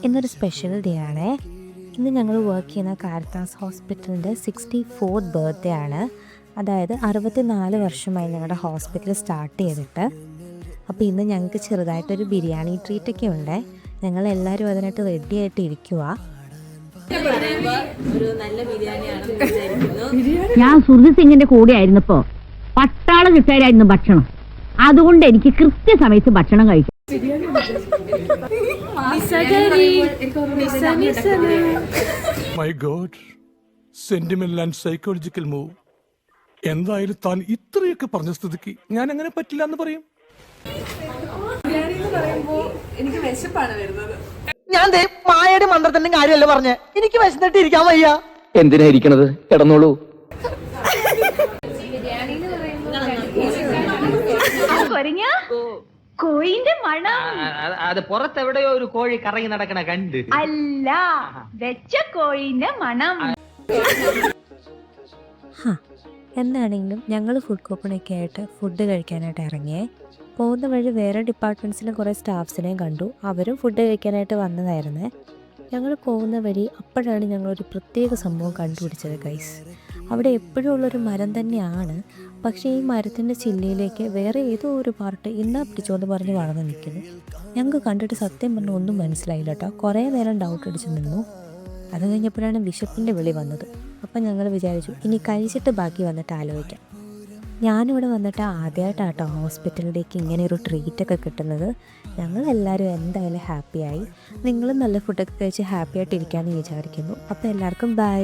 ഇന്നൊരു special day ആണേ. ഇന്ന് ഞങ്ങൾ വർക്ക് ചെയ്യുന്ന കാരിത്താസ് ഹോസ്പിറ്റലിൻ്റെ 64th ബർത്ത്ഡേ ആണ്. അതായത് 64 വർഷമായി ഞങ്ങളുടെ ഹോസ്പിറ്റൽ സ്റ്റാർട്ട് ചെയ്തിട്ട്. അപ്പോൾ ഇന്ന് ഞങ്ങൾക്ക് ചെറുതായിട്ടൊരു ബിരിയാണി ട്രീറ്റൊക്കെ ഉണ്ട്. ഞങ്ങളെല്ലാവരും അതിനായിട്ട് റെഡി ആയിട്ട് ഇരിക്കുക. ഞാൻ സുർജി സിംഗിന്റെ കൂടെ ആയിരുന്നപ്പോ പട്ടാളം കിട്ടായിരുന്നു ഭക്ഷണം. അതുകൊണ്ട് എനിക്ക് കൃത്യസമയത്ത് ഭക്ഷണം കഴിക്കും. My God, sentimental and psychological move. എന്തായാലും താൻ ഇത്രയൊക്കെ പറഞ്ഞ സ്ഥിതിക്ക് ഞാൻ അങ്ങനെ പറ്റില്ല എന്ന് പറയും. എനിക്ക് വിശപ്പാണ് വരുന്നത്. ഞാൻ മായയുടെ മന്ത്രത്തിന്റെ കാര്യമല്ല പറഞ്ഞേ, എനിക്ക് വിശന്നിട്ട് ഇരിക്കാൻ വയ്യ. എന്തിനാ ഇരിക്കണത്? കിടന്നോളൂ. കോഴിന്റെ മണം അത് പുറത്തെവിടെയോ ഒരു കോഴി കറങ്ങി നടക്കണ കണ്ട്. അല്ല, വെച്ച കോഴിന്റെ മണം. എന്താണെങ്കിലും ഞങ്ങൾ ഫുഡ് കൂപ്പണൊക്കെ ആയിട്ട് ഫുഡ് കഴിക്കാനായിട്ട് ഇറങ്ങിയേ. പോകുന്ന വഴി വേറെ ഡിപ്പാർട്ട്മെൻറ്റ്സിലെ കുറേ സ്റ്റാഫ്സിനെയും കണ്ടു. അവരും ഫുഡ് കഴിക്കാനായിട്ട് വന്നതായിരുന്നേ. ഞങ്ങൾ പോകുന്ന വഴി അപ്പോഴാണ് ഞങ്ങളൊരു പ്രത്യേക സംഭവം കണ്ടുപിടിച്ചത് ഗൈസ്. അവിടെ എപ്പോഴും ഉള്ളൊരു മരം തന്നെയാണ്, പക്ഷേ ഈ മരത്തിൻ്റെ ചില്ലയിലേക്ക് വേറെ ഏതോ ഒരു പാർട്ട് ഇന്നാ പിടിച്ചോന്ന് പറഞ്ഞ് വളർന്ന് നിൽക്കുന്നു. ഞങ്ങൾക്ക് കണ്ടിട്ട് സത്യം പറഞ്ഞാൽ ഒന്നും മനസ്സിലായില്ല കേട്ടോ. കുറേ നേരം ഡൗട്ട് അടിച്ച് നിന്നു. അത് കഴിഞ്ഞപ്പോഴാണ് വിശപ്പിൻ്റെ വിളി വന്നത്. അപ്പം ഞങ്ങൾ വിചാരിച്ചു ഇനി കഴിച്ചിട്ട് ബാക്കി വന്നിട്ട് ആലോചിക്കാം. ഞാനിവിടെ വന്നിട്ട് ആദ്യമായിട്ടാട്ടോ ഹോസ്പിറ്റലിലേക്ക് ഇങ്ങനെ ഒരു ട്രീറ്റൊക്കെ കിട്ടുന്നത്. ഞങ്ങളെല്ലാവരും എന്തായാലും ഹാപ്പിയായി. നിങ്ങളും നല്ല ഫുഡൊക്കെ കഴിച്ച് ഹാപ്പി ആയിട്ടിരിക്കാമെന്ന് വിചാരിക്കുന്നു. അപ്പോൾ എല്ലാവർക്കും ബൈ.